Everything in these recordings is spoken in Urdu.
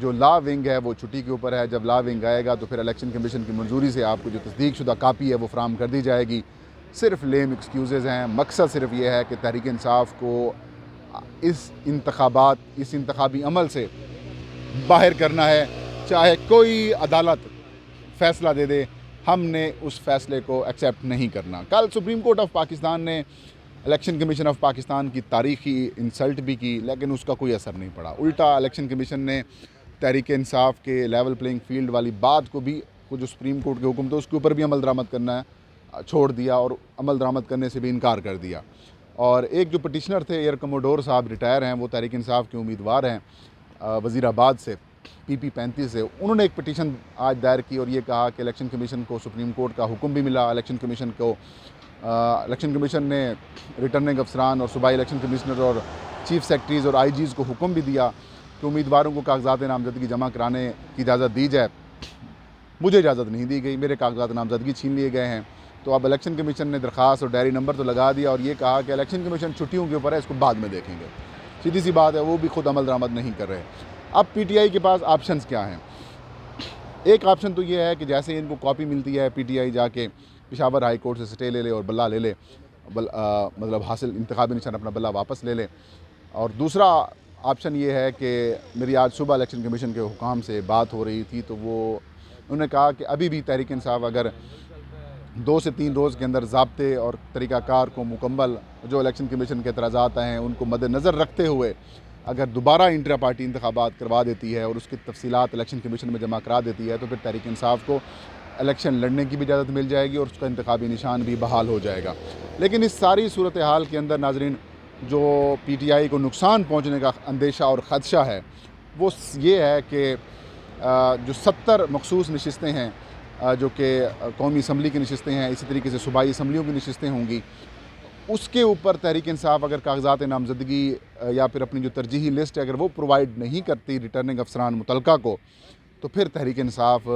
جو لا ونگ ہے وہ چھٹی کے اوپر ہے. جب لا ونگ آئے گا تو پھر الیکشن کمیشن کی منظوری سے آپ کو جو تصدیق شدہ کاپی ہے وہ فراہم کر دی جائے گی. صرف لیم ایکسکیوزز ہیں. مقصد صرف یہ ہے کہ تحریک انصاف کو اس انتخابی عمل سے باہر کرنا ہے. چاہے کوئی عدالت فیصلہ دے دے, ہم نے اس فیصلے کو ایکسیپٹ نہیں کرنا. کل سپریم کورٹ آف پاکستان نے الیکشن کمیشن آف پاکستان کی تاریخی انسلٹ بھی کی, لیکن اس کا کوئی اثر نہیں پڑا. الٹا الیکشن کمیشن نے تحریک انصاف کے لیول پلینگ فیلڈ والی بات کو بھی, جو سپریم کورٹ کے حکم تھے اس کے اوپر بھی عمل درآمد کرنا چھوڑ دیا اور عمل درآمد کرنے سے بھی انکار کر دیا. اور ایک جو پٹیشنر تھے ایئر کموڈور صاحب, ریٹائر ہیں, وہ تحریک انصاف کے امیدوار ہیں وزیر آباد سے, PP 35 سے. انہوں نے ایک پٹیشن آج دائر کی اور یہ کہا کہ الیکشن کمیشن کو سپریم کورٹ کا حکم بھی ملا. الیکشن کمیشن نے ریٹرننگ افسران اور صوبائی الیکشن کمشنر اور چیف سیکرٹریز اور IGs کو حکم بھی دیا کہ امیدواروں کو کاغذات نامزدگی جمع کرانے کی اجازت دی جائے. مجھے اجازت نہیں دی گئی, میرے کاغذات نامزدگی چھین لیے گئے ہیں. تو اب الیکشن کمیشن نے درخواست اور ڈائری نمبر تو لگا دیا اور یہ کہا کہ الیکشن کمیشن چھٹیوں کے اوپر ہے, اس کو بعد میں دیکھیں گے. سیدھی سی بات ہے, وہ بھی خود عمل درآمد نہیں کر رہے. اب PTI کے پاس آپشنز کیا ہیں؟ ایک آپشن تو یہ ہے کہ جیسے ان کو کاپی ملتی ہے PTI جا کے پشاور ہائی کورٹ سے سٹے لے لے اور بلہ لے لے, مطلب حاصل انتخابی نشان اپنا بلہ واپس لے لے. اور دوسرا آپشن یہ ہے کہ میری آج صبح الیکشن کمیشن کے حکام سے بات ہو رہی تھی تو انہوں نے کہا کہ ابھی بھی تحریک انصاف اگر 2 سے 3 روز کے اندر ضابطے اور طریقہ کار کو مکمل, جو الیکشن کمیشن کے اعتراضات آئے ہیں ان کو مد نظر رکھتے ہوئے اگر دوبارہ انٹرا پارٹی انتخابات کروا دیتی ہے اور اس کی تفصیلات الیکشن کمیشن میں جمع کرا دیتی ہے تو پھر تحریک انصاف کو الیکشن لڑنے کی بھی اجازت مل جائے گی اور اس کا انتخابی نشان بھی بحال ہو جائے گا. لیکن اس ساری صورتحال کے اندر ناظرین, جو PTI کو نقصان پہنچنے کا اندیشہ اور خدشہ ہے وہ یہ ہے کہ جو 70 مخصوص نشستیں ہیں جو کہ قومی اسمبلی کی نشستیں ہیں, اسی طریقے سے صوبائی اسمبلیوں کی نشستیں ہوں گی, اس کے اوپر تحریک انصاف اگر کاغذات نامزدگی یا پھر اپنی جو ترجیحی لسٹ ہے اگر وہ پرووائڈ نہیں کرتی ریٹرننگ افسران متعلقہ کو, تو پھر تحریک انصاف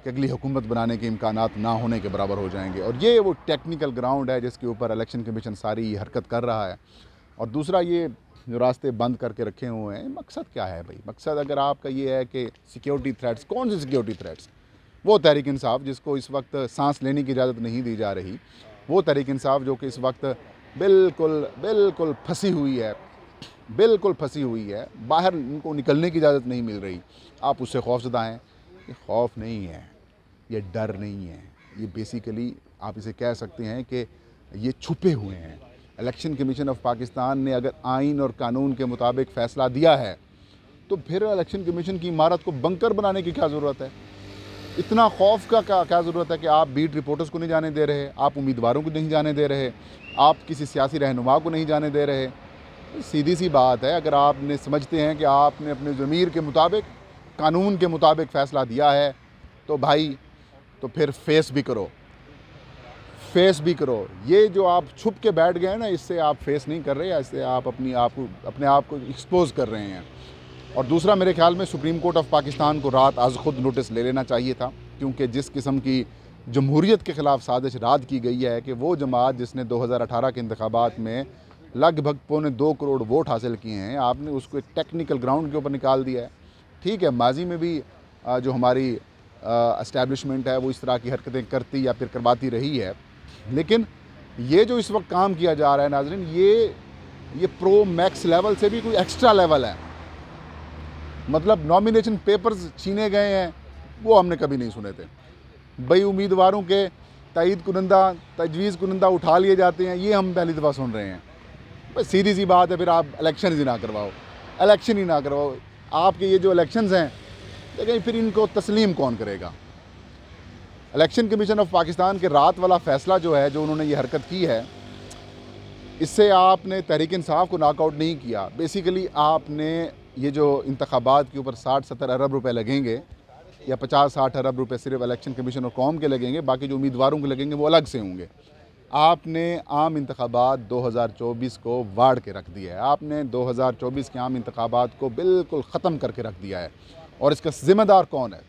کہ اگلی حکومت بنانے کے امکانات نہ ہونے کے برابر ہو جائیں گے. اور یہ وہ ٹیکنیکل گراؤنڈ ہے جس کے اوپر الیکشن کمیشن ساری حرکت کر رہا ہے. اور دوسرا, یہ جو راستے بند کر کے رکھے ہوئے ہیں, مقصد کیا ہے بھائی؟ مقصد اگر آپ کا یہ ہے کہ سیکیورٹی تھریٹس, کون سے سیکیورٹی تھریٹس؟ وہ تحریک انصاف جس کو اس وقت سانس لینے کی اجازت نہیں دی جا رہی, وہ تحریک انصاف جو کہ اس وقت بالکل پھنسی ہوئی ہے, باہر ان کو نکلنے کی اجازت نہیں مل رہی, آپ اس سے خوفزدہ ہیں. یہ خوف نہیں ہے, یہ ڈر نہیں ہے, یہ بیسیکلی آپ اسے کہہ سکتے ہیں کہ یہ چھپے ہوئے ہیں. الیکشن کمیشن آف پاکستان نے اگر آئین اور قانون کے مطابق فیصلہ دیا ہے تو پھر الیکشن کمیشن کی عمارت کو بنکر بنانے کی کیا ضرورت ہے؟ اتنا خوف کا کیا ضرورت ہے کہ آپ بیٹ رپورٹرز کو نہیں جانے دے رہے, آپ امیدواروں کو نہیں جانے دے رہے, آپ کسی سیاسی رہنما کو نہیں جانے دے رہے؟ سیدھی سی بات ہے, اگر آپ نے سمجھتے ہیں کہ آپ نے اپنے ضمیر کے مطابق, قانون کے مطابق فیصلہ دیا ہے تو بھائی تو پھر فیس بھی کرو. یہ جو آپ چھپ کے بیٹھ گئے نا, اس سے آپ فیس نہیں کر رہے, اس سے آپ اپنے آپ کو ایکسپوز کر رہے ہیں. اور دوسرا, میرے خیال میں سپریم کورٹ آف پاکستان کو رات از خود نوٹس لے لینا چاہیے تھا, کیونکہ جس قسم کی جمہوریت کے خلاف سازش رات کی گئی ہے کہ وہ جماعت جس نے 2018 کے انتخابات میں لگ بھگ 2.25 کروڑ ووٹ حاصل کیے ہیں, آپ نے اس کو ایک ٹیکنیکل گراؤنڈ کے اوپر نکال دیا ہے. ٹھیک ہے, ماضی میں بھی جو ہماری اسٹیبلشمنٹ ہے وہ اس طرح کی حرکتیں کرتی یا پھر کرواتی رہی ہے, لیکن یہ جو اس وقت کام کیا جا رہا ہے ناظرین, یہ پرو میکس لیول سے بھی کوئی ایکسٹرا لیول ہے. مطلب نامینیشن پیپرز چھینے گئے ہیں, وہ ہم نے کبھی نہیں سنے تھے. بھئی امیدواروں کے تائید کنندہ, تجویز کنندہ اٹھا لیے جاتے ہیں, یہ ہم پہلی دفعہ سن رہے ہیں. بس سیدھی سی بات ہے, پھر آپ الیکشن ہی نہ کرواؤ. آپ کے یہ جو الیکشنز ہیں, لیکن پھر ان کو تسلیم کون کرے گا؟ الیکشن کمیشن آف پاکستان کے رات والا فیصلہ جو ہے, جو انہوں نے یہ حرکت کی ہے, اس سے آپ نے تحریک انصاف کو ناک آؤٹ نہیں کیا. بیسیکلی آپ نے یہ جو انتخابات کے اوپر 60-70 ارب روپے لگیں گے یا 50-60 ارب روپے صرف الیکشن کمیشن اور قوم کے لگیں گے, باقی جو امیدواروں کے لگیں گے وہ الگ سے ہوں گے. آپ نے عام انتخابات 2024 کو واڑ کے رکھ دیا ہے. آپ نے 2024 کے عام انتخابات کو بالکل ختم کر کے رکھ دیا ہے. اور اس کا ذمہ دار کون ہے؟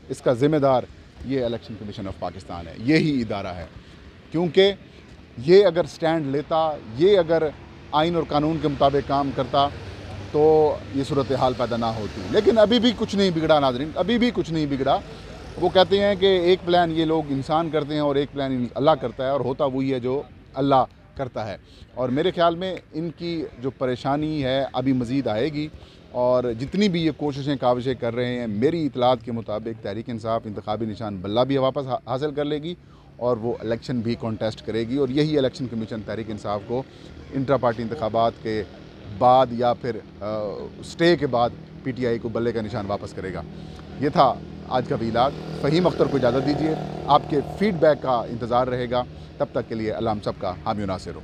اس کا ذمہ دار یہ الیکشن کمیشن آف پاکستان ہے, یہی ادارہ ہے. کیونکہ یہ اگر سٹینڈ لیتا, یہ اگر آئین اور قانون کے مطابق کام کرتا, تو یہ صورتحال پیدا نہ ہوتی. لیکن ابھی بھی کچھ نہیں بگڑا ناظرین, ابھی بھی کچھ نہیں بگڑا. وہ کہتے ہیں کہ ایک پلان یہ لوگ انسان کرتے ہیں اور ایک پلان اللہ کرتا ہے, اور ہوتا وہی ہے جو اللہ کرتا ہے. اور میرے خیال میں ان کی جو پریشانی ہے ابھی مزید آئے گی, اور جتنی بھی یہ کوششیں کاوشیں کر رہے ہیں, میری اطلاعات کے مطابق تحریک انصاف انتخابی نشان بلہ بھی واپس حاصل کر لے گی, اور وہ الیکشن بھی کانٹیسٹ کرے گی. اور یہی الیکشن کمیشن تحریک انصاف کو انٹرا پارٹی انتخابات کے بعد یا پھر سٹے کے بعد پی ٹی آئی کو بلے کا نشان واپس کرے گا. یہ تھا آج کا ویلاگ. فہیم اختر کو اجازت دیجیے, آپ کے فیڈ بیک کا انتظار رہے گا. تب تک کے لیے اللہ ہم سب کا حامی و ناصر ہو.